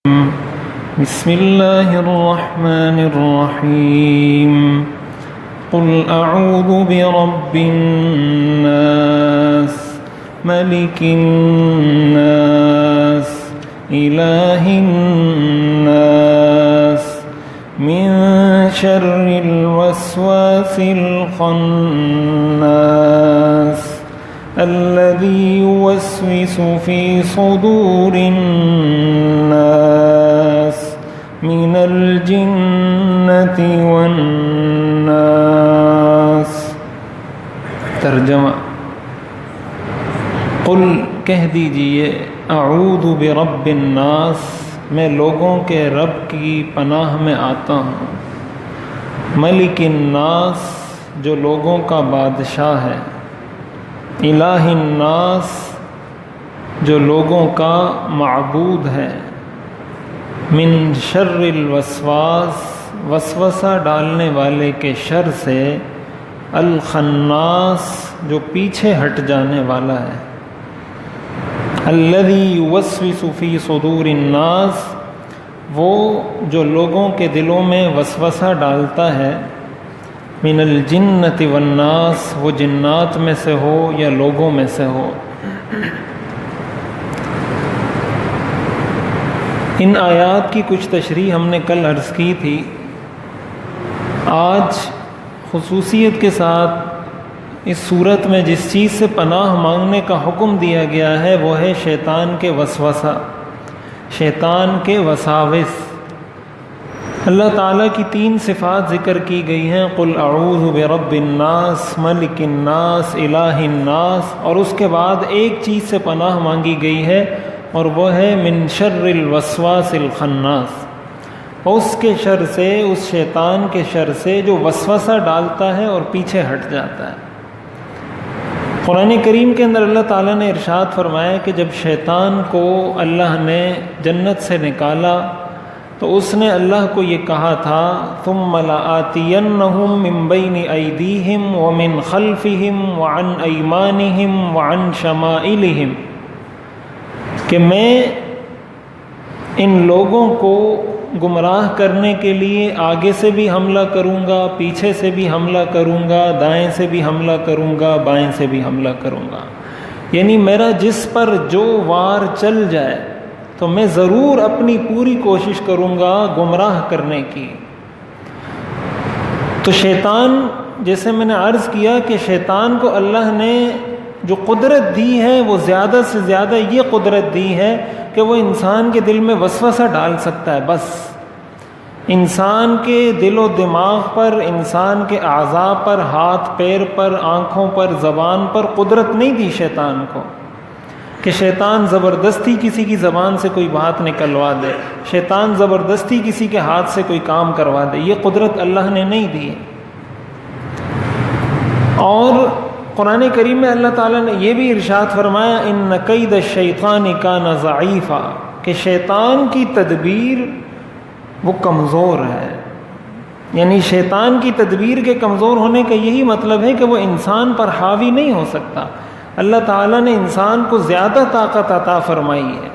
بسم الله الرحمن الرحيم قل أعوذ برب الناس ملك الناس إله الناس من شر الوسواس الخناس الذي يوسوس في صدور الناس من الجنة والناس۔ ترجمہ: قل کہہ دیجئے اعوذ برب الناس، میں لوگوں کے رب کی پناہ میں آتا ہوں، ملک الناس، جو لوگوں کا بادشاہ ہے، الہ الناس، جو لوگوں کا معبود ہے، من شر الوسواس، وسوسہ ڈالنے والے کے شر سے، الخناس، جو پیچھے ہٹ جانے والا ہے، الذی یوسوس فی صدور الناس، وہ جو لوگوں کے دلوں میں وسوسہ ڈالتا ہے، من الجنۃ والناس، وہ جنات میں سے ہو یا لوگوں میں سے ہو۔ ان آیات کی کچھ تشریح ہم نے کل عرض کی تھی۔ آج خصوصیت کے ساتھ اس صورت میں جس چیز سے پناہ مانگنے کا حکم دیا گیا ہے وہ ہے شیطان کے وسوسہ، شیطان کے وساوس۔ اللہ تعالیٰ کی 3 صفات ذکر کی گئی ہیں، قل اعوذ برب الناس، ملک الناس، الہ الناس، اور اس کے بعد ایک چیز سے پناہ مانگی گئی ہے اور وہ ہے من شر الوسواس الخناس، اس کے شر سے، اس شیطان کے شر سے جو وسوسہ ڈالتا ہے اور پیچھے ہٹ جاتا ہے۔ قرآن کریم کے اندر اللہ تعالیٰ نے ارشاد فرمایا کہ جب شیطان کو اللہ نے جنت سے نکالا تو اس نے اللہ کو یہ کہا تھا، ثم لآتینہم من بین ایدیہم ومن خلفہم وعن ایمانہم وعن شمائلہم، کہ میں ان لوگوں کو گمراہ کرنے کے لیے آگے سے بھی حملہ کروں گا، پیچھے سے بھی حملہ کروں گا، دائیں سے بھی حملہ کروں گا، بائیں سے بھی حملہ کروں گا، یعنی میرا جس پر جو وار چل جائے تو میں ضرور اپنی پوری کوشش کروں گا گمراہ کرنے کی۔ تو شیطان، جیسے میں نے عرض کیا کہ شیطان کو اللہ نے جو قدرت دی ہے وہ زیادہ سے زیادہ یہ قدرت دی ہے کہ وہ انسان کے دل میں وسوسہ ڈال سکتا ہے، بس انسان کے دل و دماغ پر، انسان کے اعضاء پر، ہاتھ پیر پر، آنکھوں پر، زبان پر قدرت نہیں دی شیطان کو کہ شیطان زبردستی کسی کی زبان سے کوئی بات نکلوا دے، شیطان زبردستی کسی کے ہاتھ سے کوئی کام کروا دے، یہ قدرت اللہ نے نہیں دی۔ اور قرآن کریم میں اللہ تعالیٰ نے یہ بھی ارشاد فرمایا، ان کید الشیطان کان ضعیفا، کہ شیطان کی تدبیر وہ کمزور ہے، یعنی شیطان کی تدبیر کے کمزور ہونے کا یہی مطلب ہے کہ وہ انسان پر حاوی نہیں ہو سکتا۔ اللہ تعالیٰ نے انسان کو زیادہ طاقت عطا فرمائی ہے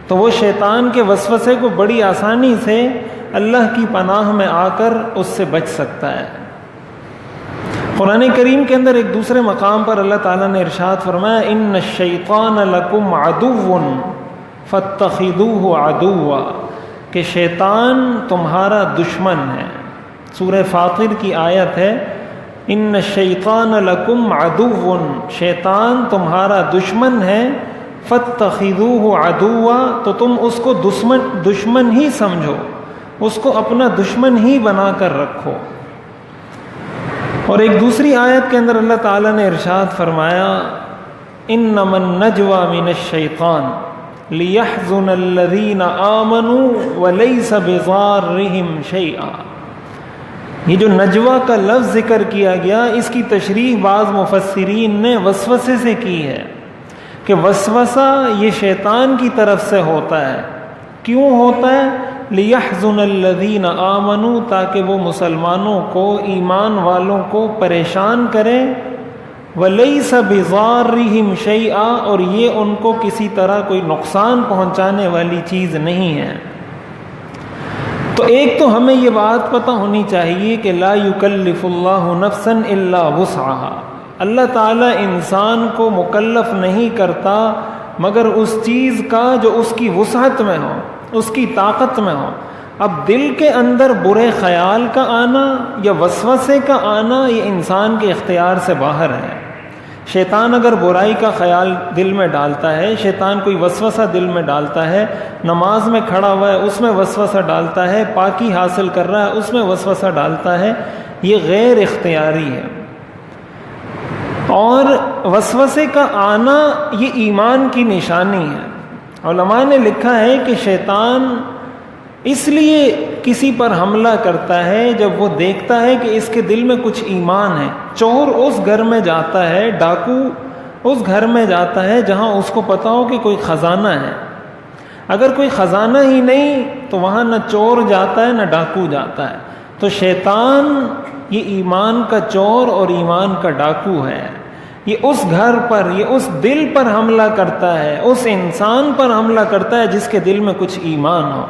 تو وہ شیطان کے وسوسے کو بڑی آسانی سے اللہ کی پناہ میں آ کر اس سے بچ سکتا ہے۔ قرآن کریم کے اندر ایک دوسرے مقام پر اللہ تعالیٰ نے ارشاد فرمایا، ان الشیطان لکم عدو فاتخذوہ عدوا، کہ شیطان تمہارا دشمن ہے۔ سورہ فاطر کی آیت ہے، ان الشیطان لکم عدو، شیطان تمہارا دشمن ہے، فاتخذوہ عدوا، تو تم اس کو دشمن ہی سمجھو، اس کو اپنا دشمن ہی بنا کر رکھو۔ اور ایک دوسری آیت کے اندر اللہ تعالیٰ نے ارشاد فرمایا، انما النجوى من الشیطان لیحزن الذین آمنوا ولیس بضارهم شیئا۔ یہ جو نجوہ کا لفظ ذکر کیا گیا، اس کی تشریح بعض مفسرین نے وسوسے سے کی ہے کہ وسوسہ یہ شیطان کی طرف سے ہوتا ہے۔ کیوں ہوتا ہے؟ لیحزن الذین آمنوا، تاکہ وہ مسلمانوں کو، ایمان والوں کو پریشان کرے، وَلَيْسَ بِضَارِّهِمْ شَيْئًا، اور یہ ان کو کسی طرح کوئی نقصان پہنچانے والی چیز نہیں ہے۔ تو ایک تو ہمیں یہ بات پتہ ہونی چاہیے کہ لا یکلف اللہ نفسا الا وسعها، اللہ تعالیٰ انسان کو مکلف نہیں کرتا مگر اس چیز کا جو اس کی وسعت میں ہو، اس کی طاقت میں ہو۔ اب دل کے اندر برے خیال کا آنا یا وسوسے کا آنا یہ انسان کے اختیار سے باہر ہے۔ شیطان اگر برائی کا خیال دل میں ڈالتا ہے، شیطان کوئی وسوسہ دل میں ڈالتا ہے، نماز میں کھڑا ہوا ہے اس میں وسوسہ ڈالتا ہے، پاکی حاصل کر رہا ہے اس میں وسوسہ ڈالتا ہے، یہ غیر اختیاری ہے۔ اور وسوسے کا آنا یہ ایمان کی نشانی ہے۔ علماء نے لکھا ہے کہ شیطان اس لیے کسی پر حملہ کرتا ہے جب وہ دیکھتا ہے کہ اس کے دل میں کچھ ایمان ہے۔ چور اس گھر میں جاتا ہے، ڈاکو اس گھر میں جاتا ہے جہاں اس کو پتا ہو کہ کوئی خزانہ ہے۔ اگر کوئی خزانہ ہی نہیں تو وہاں نہ چور جاتا ہے نہ ڈاکو جاتا ہے۔ تو شیطان یہ ایمان کا چور اور ایمان کا ڈاکو ہے۔ یہ اس گھر پر، یہ اس دل پر حملہ کرتا ہے، اس انسان پر حملہ کرتا ہے جس کے دل میں کچھ ایمان ہو۔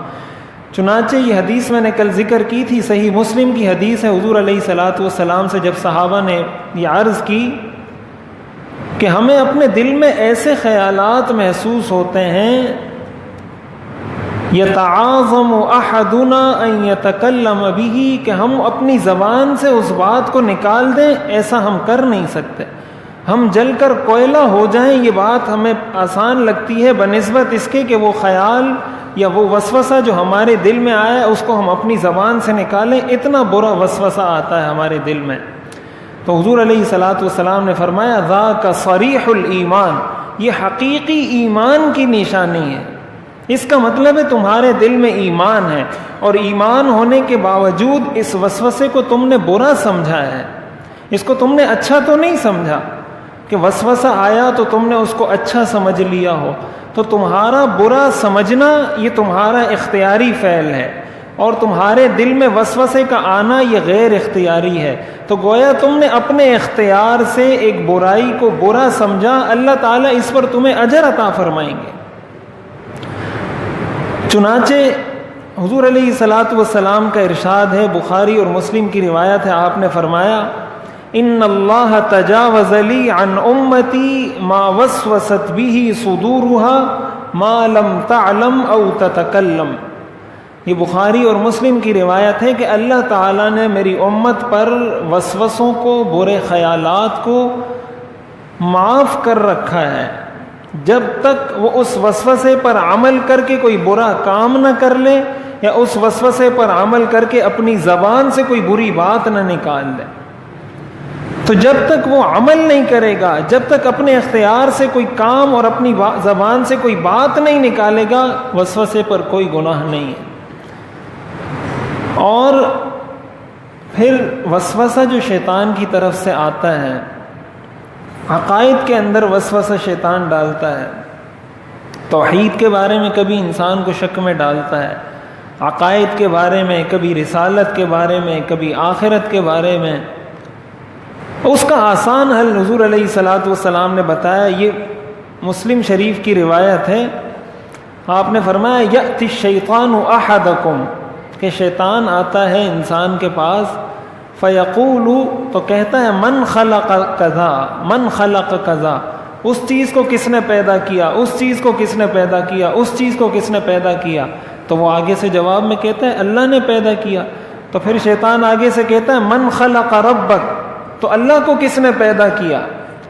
چنانچہ یہ حدیث میں نے کل ذکر کی تھی، صحیح مسلم کی حدیث ہے، حضور علیہ الصلاۃ والسلام سے جب صحابہ نے یہ عرض کی کہ ہمیں اپنے دل میں ایسے خیالات محسوس ہوتے ہیں، یتعاظم احدنا ان یتکلم بہ، کہ ہم اپنی زبان سے اس بات کو نکال دیں، ایسا ہم کر نہیں سکتے۔ ہم جل کر کوئلہ ہو جائیں یہ بات ہمیں آسان لگتی ہے بنسبت اس کے کہ وہ خیال یا وہ وسوسہ جو ہمارے دل میں آیا ہے اس کو ہم اپنی زبان سے نکالیں، اتنا برا وسوسہ آتا ہے ہمارے دل میں۔ تو حضور علیہ الصلاۃ والسلام نے فرمایا ذاک صریح الایمان، یہ حقیقی ایمان کی نشانی ہے۔ اس کا مطلب ہے تمہارے دل میں ایمان ہے، اور ایمان ہونے کے باوجود اس وسوسے کو تم نے برا سمجھا ہے، اس کو تم نے اچھا تو نہیں سمجھا کہ وسوسہ آیا تو تم نے اس کو اچھا سمجھ لیا ہو۔ تو تمہارا برا سمجھنا یہ تمہارا اختیاری فعل ہے، اور تمہارے دل میں وسوسے کا آنا یہ غیر اختیاری ہے۔ تو گویا تم نے اپنے اختیار سے ایک برائی کو برا سمجھا، اللہ تعالیٰ اس پر تمہیں اجر عطا فرمائیں گے۔ چنانچہ حضور علیہ الصلاۃ والسلام کا ارشاد ہے، بخاری اور مسلم کی روایت ہے، آپ نے فرمایا ان اللہ تجاوز لی عن امتی ما وسوست به صدورها ما لم تعلم او تتکلم۔ یہ بخاری اور مسلم کی روایت ہے کہ اللہ تعالیٰ نے میری امت پر وسوسوں کو، برے خیالات کو معاف کر رکھا ہے، جب تک وہ اس وسوسے پر عمل کر کے کوئی برا کام نہ کر لے، یا اس وسوسے پر عمل کر کے اپنی زبان سے کوئی بری بات نہ نکال لے۔ تو جب تک وہ عمل نہیں کرے گا، جب تک اپنے اختیار سے کوئی کام اور اپنی زبان سے کوئی بات نہیں نکالے گا، وسوسے پر کوئی گناہ نہیں ہے۔ اور پھر وسوسہ جو شیطان کی طرف سے آتا ہے، عقائد کے اندر وسوسہ شیطان ڈالتا ہے۔ توحید کے بارے میں کبھی انسان کو شک میں ڈالتا ہے، عقائد کے بارے میں، کبھی رسالت کے بارے میں، کبھی آخرت کے بارے میں۔ اس کا آسان حل حضور علیہ الصلاۃ والسلام نے بتایا، یہ مسلم شریف کی روایت ہے، آپ نے فرمایا یأتی الشیطان احدکم، کہ شیطان آتا ہے انسان کے پاس، فیقول، تو کہتا ہے من خلق کذا، من خلق کذا، اس چیز کو کس نے پیدا کیا، اس چیز کو کس نے پیدا کیا، اس چیز کو کس نے پیدا کیا؟ تو وہ آگے سے جواب میں کہتا ہے اللہ نے پیدا کیا۔ تو پھر شیطان آگے سے کہتا ہے من خلق ربک، تو اللہ کو کس نے پیدا کیا؟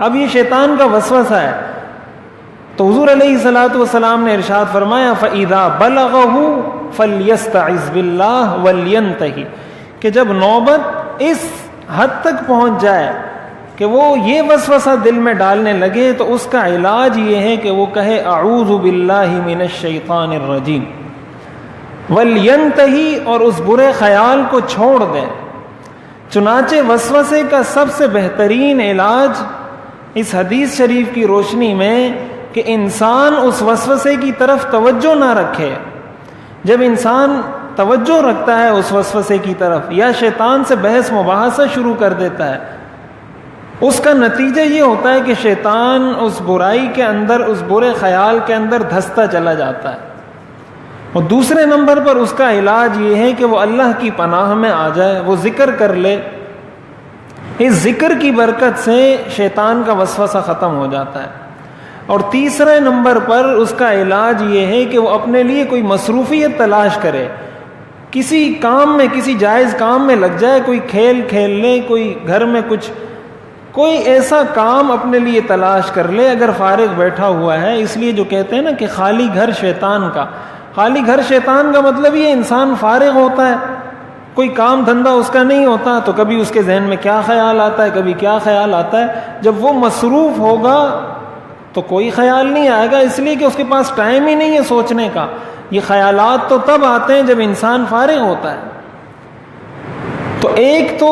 اب یہ شیطان کا وسوسہ ہے۔ تو حضور علیہ الصلاۃ والسلام نے ارشاد فرمایا فَإِذَا بَلَغَهُ فَلْيَسْتَعِذْ بِاللَّهِ وَلْيَنْتَهِ، کہ جب نوبت اس حد تک پہنچ جائے کہ وہ یہ وسوسہ دل میں ڈالنے لگے، تو اس کا علاج یہ ہے کہ وہ کہے اعوذ باللہ من الشیطان الرجیم، وَلْيَنْتَهِ، اور اس برے خیال کو چھوڑ دے۔ چنانچہ وسوسے کا سب سے بہترین علاج اس حدیث شریف کی روشنی میں کہ انسان اس وسوسے کی طرف توجہ نہ رکھے۔ جب انسان توجہ رکھتا ہے اس وسوسے کی طرف، یا شیطان سے بحث مباحثہ شروع کر دیتا ہے اس کا نتیجہ یہ ہوتا ہے کہ شیطان اس برائی کے اندر، اس برے خیال کے اندر دھستا چلا جاتا ہے. اور دوسرے نمبر پر اس کا علاج یہ ہے کہ وہ اللہ کی پناہ میں آ جائے، وہ ذکر کر لے. اس ذکر کی برکت سے شیطان کا وسوسہ ختم ہو جاتا ہے. اور تیسرے نمبر پر اس کا علاج یہ ہے کہ وہ اپنے لیے کوئی مصروفیت تلاش کرے، کسی کام میں، کسی جائز کام میں لگ جائے، کوئی کھیل کھیل لے، کوئی گھر میں کوئی ایسا کام اپنے لیے تلاش کر لے اگر فارغ بیٹھا ہوا ہے. اس لیے جو کہتے ہیں نا کہ خالی گھر شیطان کا، خالی گھر شیطان کا مطلب یہ انسان فارغ ہوتا ہے، کوئی کام دھندا اس کا نہیں ہوتا، تو کبھی اس کے ذہن میں کیا خیال آتا ہے، کبھی کیا خیال آتا ہے. جب وہ مصروف ہوگا تو کوئی خیال نہیں آئے گا، اس لیے کہ اس کے پاس ٹائم ہی نہیں ہے سوچنے کا. یہ خیالات تو تب آتے ہیں جب انسان فارغ ہوتا ہے. تو ایک تو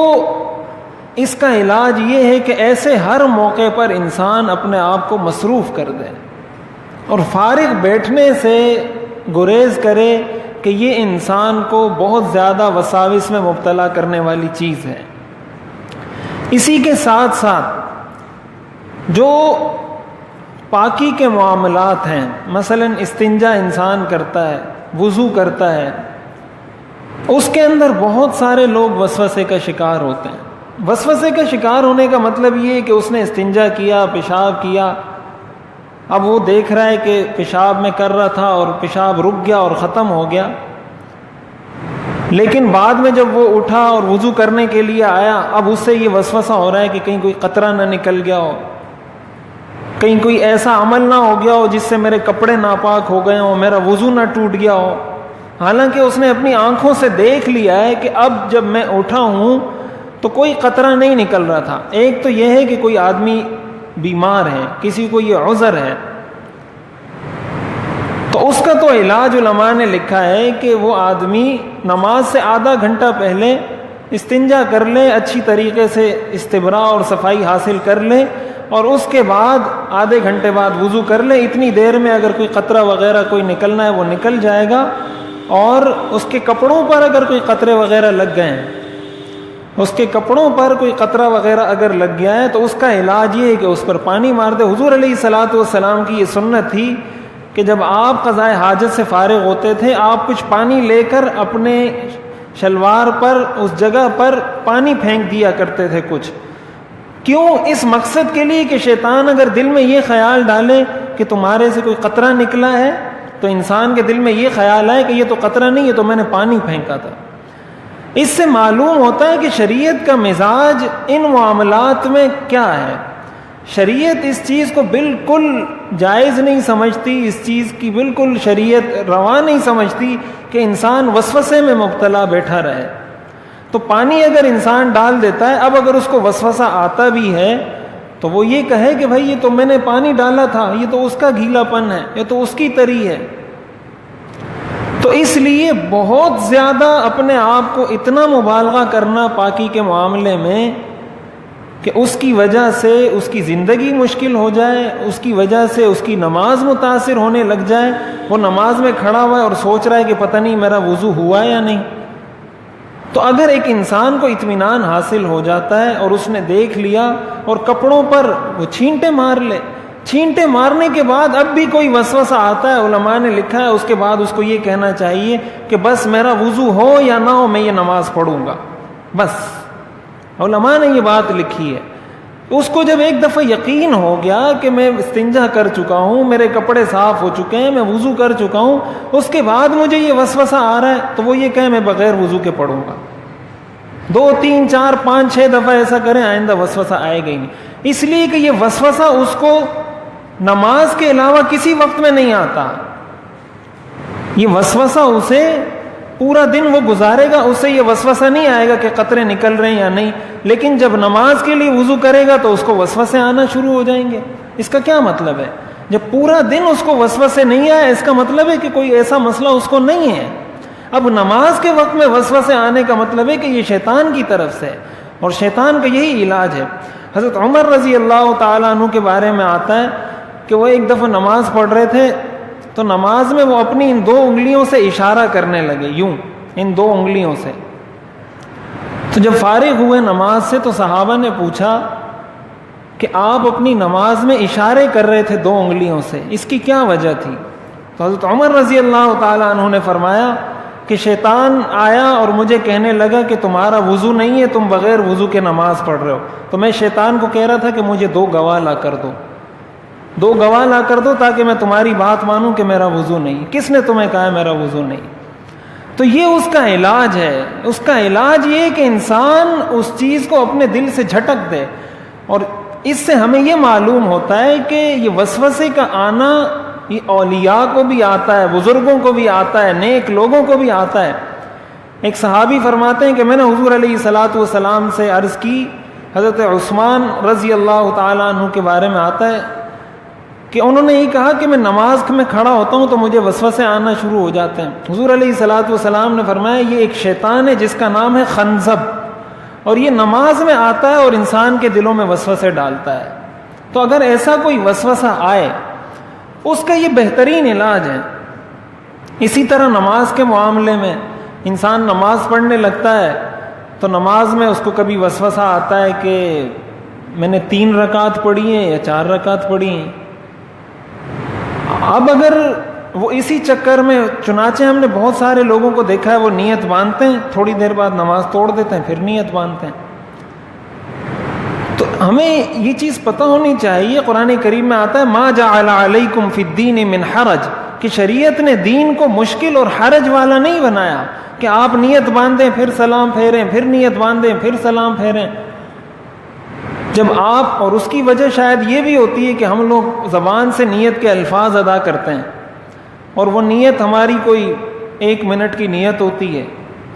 اس کا علاج یہ ہے کہ ایسے ہر موقع پر انسان اپنے آپ کو مصروف کر دے اور فارغ بیٹھنے سے گریز کرے کہ یہ انسان کو بہت زیادہ وساوس میں مبتلا کرنے والی چیز ہے. اسی کے ساتھ ساتھ جو پاکی کے معاملات ہیں، مثلا استنجا انسان کرتا ہے، وضو کرتا ہے، اس کے اندر بہت سارے لوگ وسوسے کا شکار ہوتے ہیں. وسوسے کا شکار ہونے کا مطلب یہ ہے کہ اس نے استنجا کیا، پیشاب کیا، اب وہ دیکھ رہا ہے کہ پیشاب میں کر رہا تھا اور پیشاب رک گیا اور ختم ہو گیا، لیکن بعد میں جب وہ اٹھا اور وضو کرنے کے لیے آیا، اب اس سے یہ وسوسہ ہو رہا ہے کہ کہیں کوئی قطرہ نہ نکل گیا ہو، کہیں کوئی ایسا عمل نہ ہو گیا ہو جس سے میرے کپڑے ناپاک ہو گئے ہوں، میرا وضو نہ ٹوٹ گیا ہو. حالانکہ اس نے اپنی آنکھوں سے دیکھ لیا ہے کہ اب جب میں اٹھا ہوں تو کوئی قطرہ نہیں نکل رہا تھا. ایک تو یہ ہے کہ کوئی آدمی بیمار ہے، کسی کو یہ عذر ہے، تو اس کا تو علاج علماء نے لکھا ہے کہ وہ آدمی نماز سے آدھا گھنٹہ پہلے استنجا کر لے، اچھی طریقے سے استبراء اور صفائی حاصل کر لے، اور اس کے بعد آدھے گھنٹے بعد وضو کر لے. اتنی دیر میں اگر کوئی قطرہ وغیرہ کوئی نکلنا ہے وہ نکل جائے گا. اور اس کے کپڑوں پر اگر کوئی قطرے وغیرہ لگ گئے ہیں، اس کے کپڑوں پر کوئی قطرہ وغیرہ اگر لگ گیا ہے تو اس کا علاج یہ ہے کہ اس پر پانی مار دے. حضور علیہ الصلوۃ والسلام کی یہ سنت تھی کہ جب آپ قضاء حاجت سے فارغ ہوتے تھے، آپ کچھ پانی لے کر اپنے شلوار پر، اس جگہ پر پانی پھینک دیا کرتے تھے کچھ. کیوں؟ اس مقصد کے لیے کہ شیطان اگر دل میں یہ خیال ڈالے کہ تمہارے سے کوئی قطرہ نکلا ہے، تو انسان کے دل میں یہ خیال آئے کہ یہ تو قطرہ نہیں، یہ تو میں نے پانی پھینکا تھا. اس سے معلوم ہوتا ہے کہ شریعت کا مزاج ان معاملات میں کیا ہے. شریعت اس چیز کو بالکل جائز نہیں سمجھتی، اس چیز کی بالکل شریعت روا نہیں سمجھتی کہ انسان وسوسے میں مبتلا بیٹھا رہے. تو پانی اگر انسان ڈال دیتا ہے، اب اگر اس کو وسوسہ آتا بھی ہے تو وہ یہ کہے کہ بھائی یہ تو میں نے پانی ڈالا تھا، یہ تو اس کا گیلا پن ہے، یہ تو اس کی تری ہے. تو اس لیے بہت زیادہ اپنے آپ کو اتنا مبالغہ کرنا پاکی کے معاملے میں کہ اس کی وجہ سے اس کی زندگی مشکل ہو جائے، اس کی وجہ سے اس کی نماز متاثر ہونے لگ جائے. وہ نماز میں کھڑا ہوا ہے اور سوچ رہا ہے کہ پتہ نہیں میرا وضو ہوا یا نہیں. تو اگر ایک انسان کو اطمینان حاصل ہو جاتا ہے اور اس نے دیکھ لیا اور کپڑوں پر وہ چھینٹے مار لے، چھینٹے مارنے کے بعد اب بھی کوئی وسوسہ آتا ہے، علماء نے لکھا ہے اس کے بعد اس کو یہ کہنا چاہیے کہ بس میرا وضو ہو یا نہ ہو میں یہ نماز پڑھوں گا. بس علماء نے یہ بات لکھی ہے. اس کو جب ایک دفعہ یقین ہو گیا کہ میں استنجا کر چکا ہوں، میرے کپڑے صاف ہو چکے ہیں، میں وضو کر چکا ہوں، اس کے بعد مجھے یہ وسوسہ آ رہا ہے، تو وہ یہ کہے میں بغیر وضو کے پڑھوں گا. 2 3 4 5 6 دفعہ ایسا کریں، آئندہ وسوسہ آئے گا ہی نہیں. اس لیے کہ یہ وسوسہ اس کو نماز کے علاوہ کسی وقت میں نہیں آتا. یہ وسوسہ اسے پورا دن وہ گزارے گا، اسے یہ وسوسہ نہیں آئے گا کہ قطرے نکل رہے ہیں یا نہیں. لیکن جب نماز کے لیے وضو کرے گا تو اس کو وسوسے آنا شروع ہو جائیں گے. اس کا کیا مطلب ہے؟ جب پورا دن اس کو وسوسے نہیں آئے، اس کا مطلب ہے کہ کوئی ایسا مسئلہ اس کو نہیں ہے. اب نماز کے وقت میں وسوسے آنے کا مطلب ہے کہ یہ شیطان کی طرف سے، اور شیطان کا یہی علاج ہے. حضرت عمر رضی اللہ تعالیٰ عنہ کے بارے میں آتا ہے کہ وہ ایک دفعہ نماز پڑھ رہے تھے، تو نماز میں وہ اپنی ان 2 انگلیوں سے اشارہ کرنے لگے، یوں ان 2 انگلیوں سے. تو جب فارغ ہوئے نماز سے تو صحابہ نے پوچھا کہ آپ اپنی نماز میں اشارے کر رہے تھے 2 انگلیوں سے، اس کی کیا وجہ تھی؟ تو حضرت عمر رضی اللہ تعالیٰ عنہ نے فرمایا کہ شیطان آیا اور مجھے کہنے لگا کہ تمہارا وضو نہیں ہے، تم بغیر وضو کے نماز پڑھ رہے ہو. تو میں شیطان کو کہہ رہا تھا کہ مجھے 2 گواہ لا کر دو، 2 گواہ لا کر دو تاکہ میں تمہاری بات مانوں کہ میرا وضو نہیں. کس نے تمہیں کہا میرا وضو نہیں؟ تو یہ اس کا علاج ہے. اس کا علاج یہ کہ انسان اس چیز کو اپنے دل سے جھٹک دے. اور اس سے ہمیں یہ معلوم ہوتا ہے کہ یہ وسوسے کا آنا یہ اولیاء کو بھی آتا ہے، بزرگوں کو بھی آتا ہے، نیک لوگوں کو بھی آتا ہے. ایک صحابی فرماتے ہیں کہ میں نے حضور علیہ الصلاۃ والسلام سے عرض کی، حضرت عثمان رضی اللہ تعالیٰ عنہ کے بارے میں آتا ہے کہ انہوں نے یہ کہا کہ میں نماز میں کھڑا ہوتا ہوں تو مجھے وسوسے آنا شروع ہو جاتے ہیں. حضور علیہ الصلاۃ والسلام نے فرمایا یہ ایک شیطان ہے جس کا نام ہے خنزب، اور یہ نماز میں آتا ہے اور انسان کے دلوں میں وسوسے ڈالتا ہے. تو اگر ایسا کوئی وسوسہ آئے اس کا یہ بہترین علاج ہے. اسی طرح نماز کے معاملے میں انسان نماز پڑھنے لگتا ہے تو نماز میں اس کو کبھی وسوسہ آتا ہے کہ میں نے 3 رکعت پڑھی ہیں یا 4 رکعت پڑھی ہیں. اب اگر وہ اسی چکر میں، چنانچہ ہم نے بہت سارے لوگوں کو دیکھا ہے وہ نیت باندھتے ہیں، تھوڑی دیر بعد نماز توڑ دیتے ہیں، پھر نیت باندھتے ہیں. تو ہمیں یہ چیز پتہ ہونی چاہیے، قرآن کریم میں آتا ہے ما جعل علیکم فی الدین من حرج، کہ شریعت نے دین کو مشکل اور حرج والا نہیں بنایا کہ آپ نیت باندھیں پھر سلام پھیریں، پھر نیت باندھیں پھر سلام پھیریں. جب آپ، اور اس کی وجہ شاید یہ بھی ہوتی ہے کہ ہم لوگ زبان سے نیت کے الفاظ ادا کرتے ہیں، اور وہ نیت ہماری کوئی 1 منٹ کی نیت ہوتی ہے.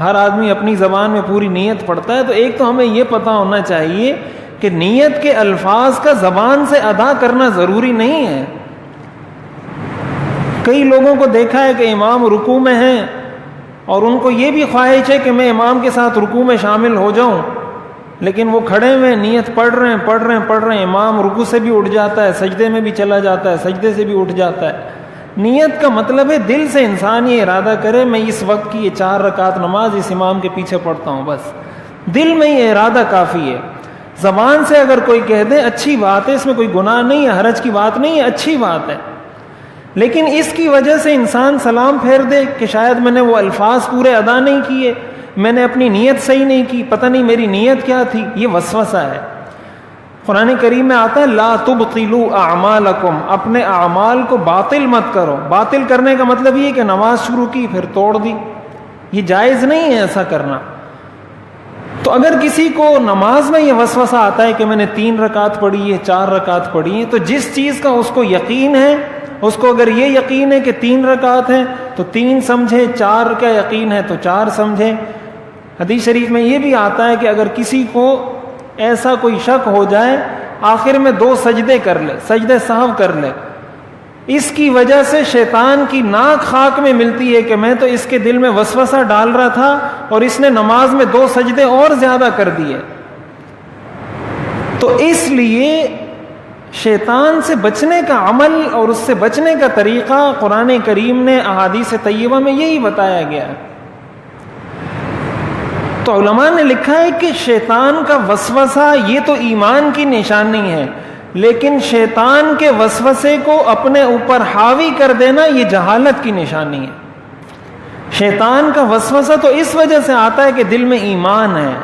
ہر آدمی اپنی زبان میں پوری نیت پڑھتا ہے. تو ایک تو ہمیں یہ پتہ ہونا چاہیے کہ نیت کے الفاظ کا زبان سے ادا کرنا ضروری نہیں ہے. کئی لوگوں کو دیکھا ہے کہ امام رکوع میں ہیں اور ان کو یہ بھی خواہش ہے کہ میں امام کے ساتھ رکوع میں شامل ہو جاؤں، لیکن وہ کھڑے ہوئے نیت پڑھ رہے ہیں، امام رکوع سے بھی اٹھ جاتا ہے، سجدے میں بھی چلا جاتا ہے، سجدے سے بھی اٹھ جاتا ہے. نیت کا مطلب ہے دل سے انسان یہ ارادہ کرے میں اس وقت کی یہ 4 رکعت نماز اس امام کے پیچھے پڑھتا ہوں، بس دل میں یہ ارادہ کافی ہے. زبان سے اگر کوئی کہہ دے اچھی بات ہے، اس میں کوئی گناہ نہیں ہے، حرج کی بات نہیں ہے، اچھی بات ہے. لیکن اس کی وجہ سے انسان سلام پھیر دے کہ شاید میں نے وہ الفاظ پورے ادا نہیں کیے، میں نے اپنی نیت صحیح نہیں کی، پتہ نہیں میری نیت کیا تھی، یہ وسوسہ ہے. قرآن کریم میں آتا ہے لا تبطلوا اعمالکم، اپنے اعمال کو باطل مت کرو. باطل کرنے کا مطلب یہ کہ نماز شروع کی پھر توڑ دی، یہ جائز نہیں ہے ایسا کرنا. تو اگر کسی کو نماز میں یہ وسوسہ آتا ہے کہ میں نے 3 رکعت پڑھی ہے، 4 رکعت پڑھی ہیں، تو جس چیز کا اس کو یقین ہے، اس کو اگر یہ یقین ہے کہ 3 رکعت ہیں تو 3 سمجھے، 4 کا یقین ہے تو 4 سمجھے. حدیث شریف میں یہ بھی آتا ہے کہ اگر کسی کو ایسا کوئی شک ہو جائے آخر میں 2 سجدے کر لے، سجدے سہو کر لے، اس کی وجہ سے شیطان کی ناک خاک میں ملتی ہے کہ میں تو اس کے دل میں وسوسہ ڈال رہا تھا اور اس نے نماز میں 2 سجدے اور زیادہ کر دیے. تو اس لیے شیطان سے بچنے کا عمل اور اس سے بچنے کا طریقہ قرآن کریم نے احادیث طیبہ میں یہی بتایا گیا ہے. تو علماء نے لکھا ہے کہ شیطان کا وسوسہ یہ تو ایمان کی نشانی ہے، لیکن شیطان کے وسوسے کو اپنے اوپر حاوی کر دینا یہ جہالت کی نشانی ہے. شیطان کا وسوسہ تو اس وجہ سے آتا ہے کہ دل میں ایمان ہے،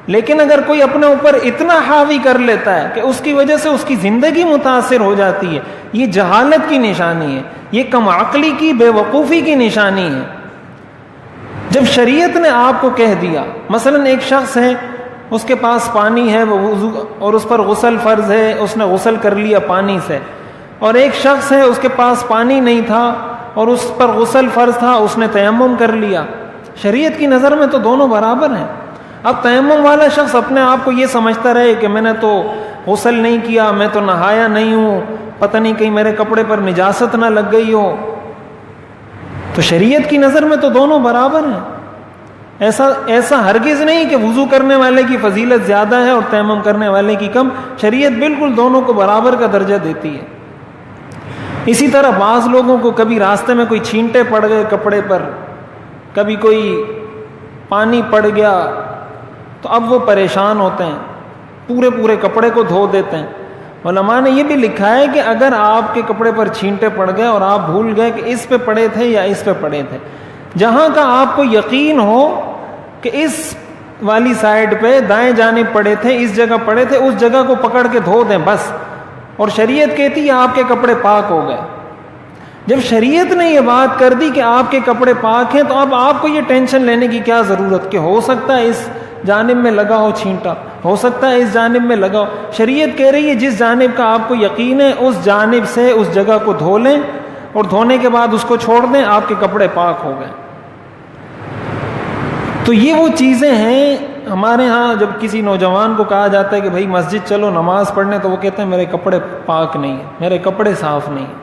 لیکن اگر کوئی اپنے اوپر اتنا حاوی کر لیتا ہے کہ اس کی وجہ سے اس کی زندگی متاثر ہو جاتی ہے، یہ جہالت کی نشانی ہے، یہ کم عقلی کی، بے وقوفی کی نشانی ہے. جب شریعت نے آپ کو کہہ دیا، مثلا ایک شخص ہے اس کے پاس پانی ہے، وہ وضو اور اس پر غسل فرض ہے، اس نے غسل کر لیا پانی سے، اور ایک شخص ہے اس کے پاس پانی نہیں تھا اور اس پر غسل فرض تھا، اس نے تیمم کر لیا. شریعت کی نظر میں تو دونوں برابر ہیں. اب تیمم والا شخص اپنے آپ کو یہ سمجھتا رہے کہ میں نے تو غسل نہیں کیا، میں تو نہایا نہیں ہوں، پتہ نہیں کہیں میرے کپڑے پر نجاست نہ لگ گئی ہو. تو شریعت کی نظر میں تو دونوں برابر ہیں. ایسا ہرگز نہیں کہ وضو کرنے والے کی فضیلت زیادہ ہے اور تیمم کرنے والے کی کم. شریعت بالکل دونوں کو برابر کا درجہ دیتی ہے. اسی طرح بعض لوگوں کو کبھی راستے میں کوئی چھینٹے پڑ گئے کپڑے پر، کبھی کوئی پانی پڑ گیا، تو اب وہ پریشان ہوتے ہیں، پورے کپڑے کو دھو دیتے ہیں. علماء نے یہ بھی لکھا ہے کہ اگر آپ کے کپڑے پر چھینٹے پڑ گئے اور آپ بھول گئے کہ اس پہ پڑے تھے یا اس پہ پڑے تھے، جہاں کا آپ کو یقین ہو کہ اس والی سائڈ پہ دائیں جانب پڑے تھے، اس جگہ پڑے تھے، اس جگہ کو پکڑ کے دھو دیں بس، اور شریعت کہتی ہے آپ کے کپڑے پاک ہو گئے۔ جب شریعت نے یہ بات کر دی کہ آپ کے کپڑے پاک ہیں، تو اب آپ کو یہ ٹینشن لینے کی کیا ضرورت کہ ہو سکتا ہے اس جانب میں لگا ہو چھینٹا، ہو سکتا ہے اس جانب میں لگا ہو۔ شریعت کہہ رہی ہے جس جانب کا آپ کو یقین ہے اس جانب سے اس جگہ کو دھو لیں، اور دھونے کے بعد اس کو چھوڑ دیں، آپ کے کپڑے پاک ہو گئے۔ تو یہ وہ چیزیں ہیں ہمارے ہاں جب کسی نوجوان کو کہا جاتا ہے کہ بھائی مسجد چلو نماز پڑھنے، تو وہ کہتے ہیں میرے کپڑے پاک نہیں ہیں، میرے کپڑے صاف نہیں ہیں۔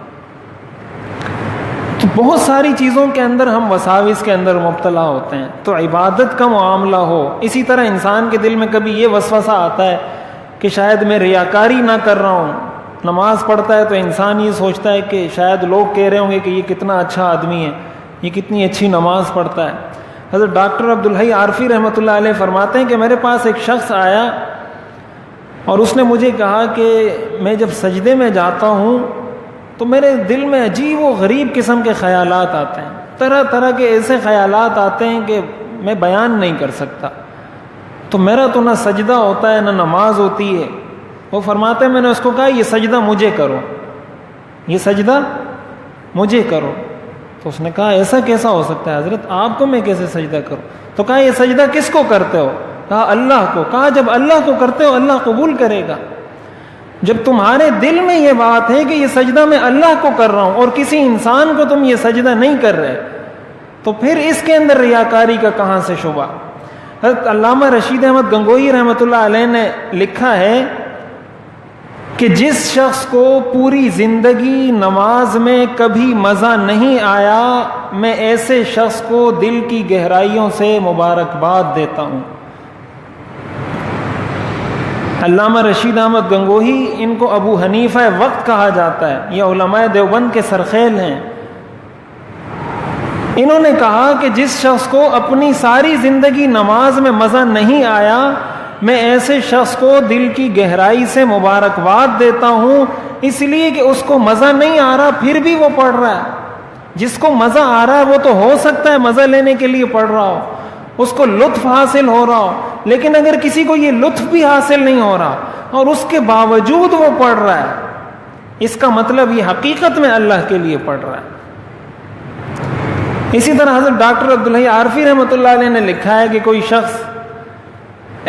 تو بہت ساری چیزوں کے اندر ہم وساوس کے اندر مبتلا ہوتے ہیں۔ تو عبادت کا معاملہ ہو، اسی طرح انسان کے دل میں کبھی یہ وسوسہ آتا ہے کہ شاید میں ریاکاری نہ کر رہا ہوں۔ نماز پڑھتا ہے تو انسان یہ سوچتا ہے کہ شاید لوگ کہہ رہے ہوں گے کہ یہ کتنا اچھا آدمی ہے، یہ کتنی اچھی نماز پڑھتا ہے۔ حضرت ڈاکٹر عبدالحی عارفی رحمۃ اللہ علیہ فرماتے ہیں کہ میرے پاس ایک شخص آیا اور اس نے مجھے کہا کہ میں جب سجدے میں جاتا ہوں تو میرے دل میں عجیب و غریب قسم کے خیالات آتے ہیں، طرح طرح کے ایسے خیالات آتے ہیں کہ میں بیان نہیں کر سکتا، تو میرا تو نہ سجدہ ہوتا ہے نہ نماز ہوتی ہے۔ وہ فرماتے ہیں میں نے اس کو کہا یہ سجدہ مجھے کرو، یہ سجدہ مجھے کرو۔ تو اس نے کہا ایسا کیسا ہو سکتا ہے حضرت، آپ کو میں کیسے سجدہ کروں؟ تو کہا یہ سجدہ کس کو کرتے ہو؟ کہا اللہ کو۔ کہا جب اللہ کو کرتے ہو اللہ قبول کرے گا۔ جب تمہارے دل میں یہ بات ہے کہ یہ سجدہ میں اللہ کو کر رہا ہوں اور کسی انسان کو تم یہ سجدہ نہیں کر رہے، تو پھر اس کے اندر ریاکاری کا کہاں سے شبہ؟ حضرت علامہ رشید احمد گنگوہی رحمۃ اللہ علیہ نے لکھا ہے کہ جس شخص کو پوری زندگی نماز میں کبھی مزہ نہیں آیا، میں ایسے شخص کو دل کی گہرائیوں سے مبارکباد دیتا ہوں۔ علامہ رشید احمد گنگوہی، ان کو ابو حنیفہ وقت کہا جاتا ہے، یہ علماء دیوبند کے سرخیل ہیں۔ انہوں نے کہا کہ جس شخص کو اپنی ساری زندگی نماز میں مزہ نہیں آیا، میں ایسے شخص کو دل کی گہرائی سے مبارکباد دیتا ہوں، اس لیے کہ اس کو مزہ نہیں آ رہا پھر بھی وہ پڑھ رہا ہے۔ جس کو مزہ آ رہا ہے وہ تو ہو سکتا ہے مزہ لینے کے لیے پڑھ رہا ہو، اس کو لطف حاصل ہو رہا ہو، لیکن اگر کسی کو یہ لطف بھی حاصل نہیں ہو رہا اور اس کے باوجود وہ پڑھ رہا ہے، اس کا مطلب یہ حقیقت میں اللہ کے لیے پڑھ رہا ہے۔ اسی طرح حضرت ڈاکٹر عبدالحی عارفی رحمۃ اللہ علیہ نے لکھا ہے کہ کوئی شخص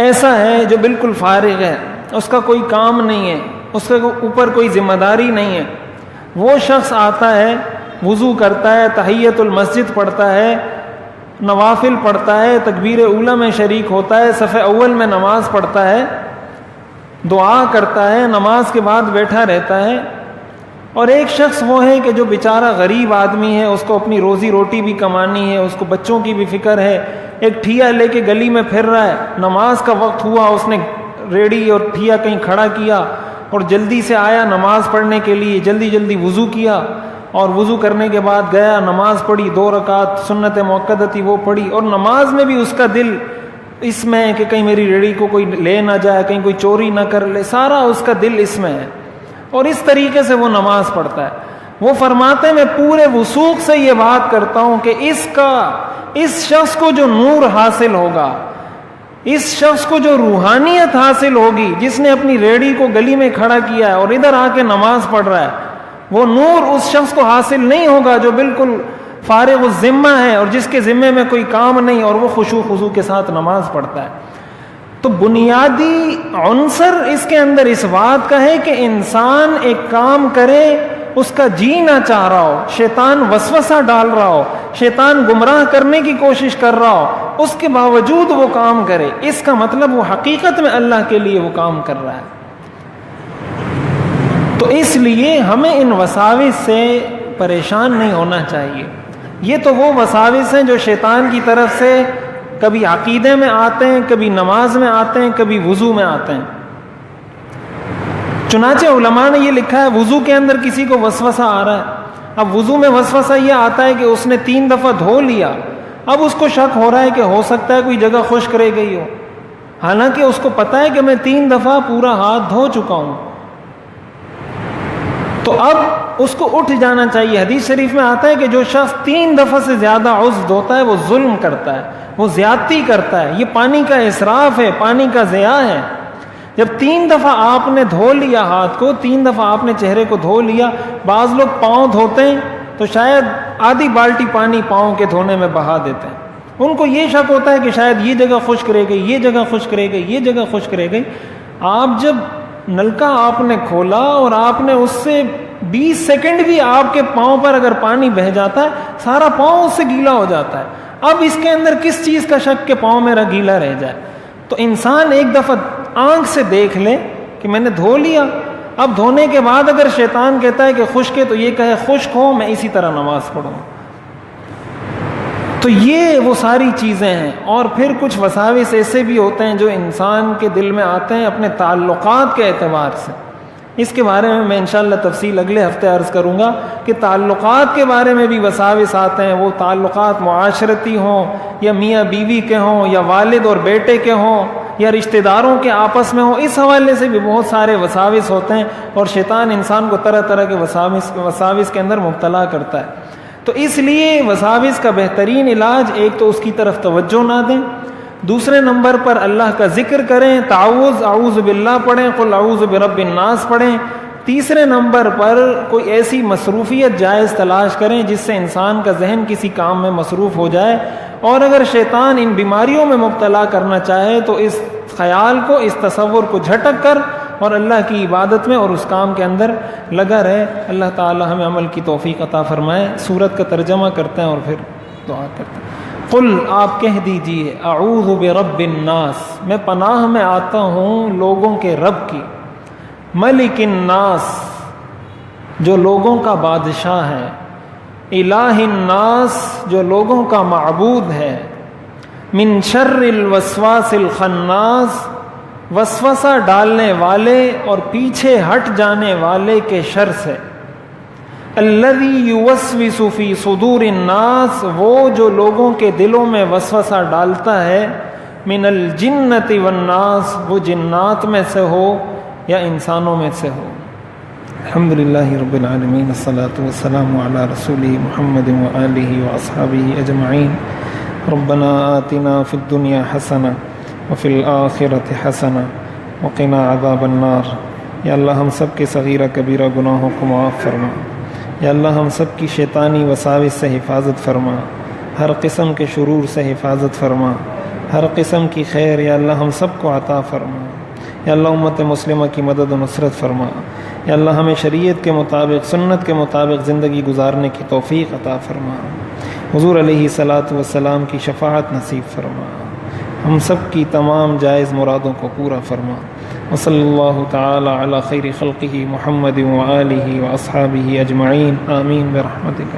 ایسا ہے جو بالکل فارغ ہے، اس کا کوئی کام نہیں ہے، اس کے اوپر کوئی ذمہ داری نہیں ہے، وہ شخص آتا ہے، وضو کرتا ہے، تحیت المسجد پڑھتا ہے، نوافل پڑھتا ہے، تکبیر اولیٰ میں شریک ہوتا ہے، صف اول میں نماز پڑھتا ہے، دعا کرتا ہے، نماز کے بعد بیٹھا رہتا ہے۔ اور ایک شخص وہ ہے کہ جو بیچارہ غریب آدمی ہے، اس کو اپنی روزی روٹی بھی کمانی ہے، اس کو بچوں کی بھی فکر ہے، ایک ٹھیا لے کے گلی میں پھر رہا ہے، نماز کا وقت ہوا، اس نے ریڑھی اور ٹھیا کہیں کھڑا کیا اور جلدی سے آیا نماز پڑھنے کے لیے، جلدی جلدی وضو کیا اور وضو کرنے کے بعد گیا، نماز پڑھی، 2 رکعت سنت مؤکدہ تھی وہ پڑھی، اور نماز میں بھی اس کا دل اس میں ہے کہ کہیں میری ریڑھی کو کوئی لے نہ جائے، کہیں کوئی چوری نہ کر لے، سارا اس کا دل اس میں ہے، اور اس طریقے سے وہ نماز پڑھتا ہے۔ وہ فرماتے ہیں میں پورے وثوق سے یہ بات کرتا ہوں کہ اس شخص کو جو نور حاصل ہوگا، اس شخص کو جو روحانیت حاصل ہوگی، جس نے اپنی ریڑھی کو گلی میں کھڑا کیا ہے اور ادھر آ کے نماز پڑھ رہا ہے، وہ نور اس شخص کو حاصل نہیں ہوگا جو بالکل فارغ الذمہ ہے اور جس کے ذمے میں کوئی کام نہیں اور وہ خشوع خضوع کے ساتھ نماز پڑھتا ہے۔ تو بنیادی عنصر اس کے اندر اس بات کا ہے کہ انسان ایک کام کرے، اس کا جی نہ چاہ رہا ہو، شیطان وسوسہ ڈال رہا ہو، شیطان گمراہ کرنے کی کوشش کر رہا ہو، اس کے باوجود وہ کام کرے، اس کا مطلب وہ حقیقت میں اللہ کے لیے وہ کام کر رہا ہے۔ تو اس لیے ہمیں ان وساوس سے پریشان نہیں ہونا چاہیے۔ یہ تو وہ وساوس ہیں جو شیطان کی طرف سے کبھی عقیدے میں آتے ہیں، کبھی نماز میں آتے ہیں، کبھی وضو میں آتے ہیں۔ چنانچہ علماء نے یہ لکھا ہے وضو کے اندر کسی کو وسوسہ آ رہا ہے، اب وضو میں وسوسہ یہ آتا ہے کہ اس نے 3 دفعہ دھو لیا، اب اس کو شک ہو رہا ہے کہ ہو سکتا ہے کوئی جگہ خشک رہ گئی ہو، حالانکہ اس کو پتا ہے کہ میں 3 دفعہ پورا ہاتھ دھو چکا ہوں، تو اب اس کو اٹھ جانا چاہیے۔ حدیث شریف میں آتا ہے کہ جو شخص 3 دفعہ سے زیادہ عضو دھوتا ہے وہ ظلم کرتا ہے، وہ زیادتی کرتا ہے، یہ پانی کا اسراف ہے، پانی کا ضیاع ہے۔ جب 3 دفعہ آپ نے دھو لیا ہاتھ کو، 3 دفعہ آپ نے چہرے کو دھو لیا، بعض لوگ پاؤں دھوتے ہیں تو شاید آدھی بالٹی پانی پاؤں کے دھونے میں بہا دیتے ہیں، ان کو یہ شک ہوتا ہے کہ شاید یہ جگہ خشک رہ گئی، یہ جگہ خشک رہ گئی، یہ جگہ خشک رہ گئی۔ آپ جب نلکا آپ نے کھولا اور آپ نے اس سے 20 سیکنڈ بھی آپ کے پاؤں پر اگر پانی بہہ جاتا ہے، سارا پاؤں اس سے گیلا ہو جاتا ہے۔ اب اس کے اندر کس چیز کا شک کہ پاؤں میرا گیلا رہ جائے؟ تو انسان ایک دفعہ آنکھ سے دیکھ لے کہ میں نے دھو لیا، اب دھونے کے بعد اگر شیطان کہتا ہے کہ خشک ہے تو یہ کہے خشک ہو، میں اسی طرح نماز پڑھوں۔ تو یہ وہ ساری چیزیں ہیں۔ اور پھر کچھ وساوس ایسے بھی ہوتے ہیں جو انسان کے دل میں آتے ہیں اپنے تعلقات کے اعتبار سے، اس کے بارے میں انشاءاللہ تفصیل اگلے ہفتے عرض کروں گا کہ تعلقات کے بارے میں بھی وساوس آتے ہیں، وہ تعلقات معاشرتی ہوں یا میاں بیوی کے ہوں یا والد اور بیٹے کے ہوں یا رشتہ داروں کے آپس میں ہوں، اس حوالے سے بھی بہت سارے وساوس ہوتے ہیں اور شیطان انسان کو طرح طرح کے وساوس کے اندر مبتلا کرتا ہے۔ تو اس لیے وساوس کا بہترین علاج ایک تو اس کی طرف توجہ نہ دیں، دوسرے نمبر پر اللہ کا ذکر کریں، تعوذ اعوذ باللہ پڑھیں، قل اعوذ برب الناس پڑھیں، تیسرے نمبر پر کوئی ایسی مصروفیت جائز تلاش کریں جس سے انسان کا ذہن کسی کام میں مصروف ہو جائے، اور اگر شیطان ان بیماریوں میں مبتلا کرنا چاہے تو اس خیال کو، اس تصور کو جھٹک کر اور اللہ کی عبادت میں اور اس کام کے اندر لگا رہے۔ اللہ تعالی ہمیں عمل کی توفیق عطا فرمائے۔ سورت کا ترجمہ کرتے ہیں اور پھر دعا کرتے ہیں۔ قل آپ کہہ دیجئے، اعوذ برب الناس، میں پناہ میں آتا ہوں لوگوں کے رب کی، ملک الناس، جو لوگوں کا بادشاہ ہے، الہ الناس، جو لوگوں کا معبود ہے، من شر الوسواس الخناس، وسوسہ ڈالنے والے اور پیچھے ہٹ جانے والے کے شر سے، الذی یوسوس فی صدور الناس، وہ جو لوگوں کے دلوں میں وسوسہ ڈالتا ہے، من الجنۃ والناس، وہ جنات میں سے ہو یا انسانوں میں سے ہو۔ الحمدللہ رب العالمین، الصلاۃ والسلام علی رسولہ محمد وآلہ واصحابہ اجمعین۔ ربنا آتنا فی الدنیا حسنہ وفی الآخرۃ حسنہ وقنا عذاب النار۔ یا اللہ ہم سب کے صغیرہ کبیرہ گناہوں کو معاف فرما، یا اللہ ہم سب کی شیطانی وساوس سے حفاظت فرما، ہر قسم کے شرور سے حفاظت فرما، ہر قسم کی خیر یا اللہ ہم سب کو عطا فرما۔ یا اللہ امت مسلمہ کی مدد و نصرت فرما، یا اللہ ہمیں شریعت کے مطابق، سنت کے مطابق زندگی گزارنے کی توفیق عطا فرما، حضور علیہ الصلاۃ والسلام کی شفاعت نصیب فرما، ہم سب کی تمام جائز مرادوں کو پورا فرما۔ وصلی اللہ تعالی علی خیر خلقہ محمد وآلہ واصحابہ اجمعین، آمین برحمتک۔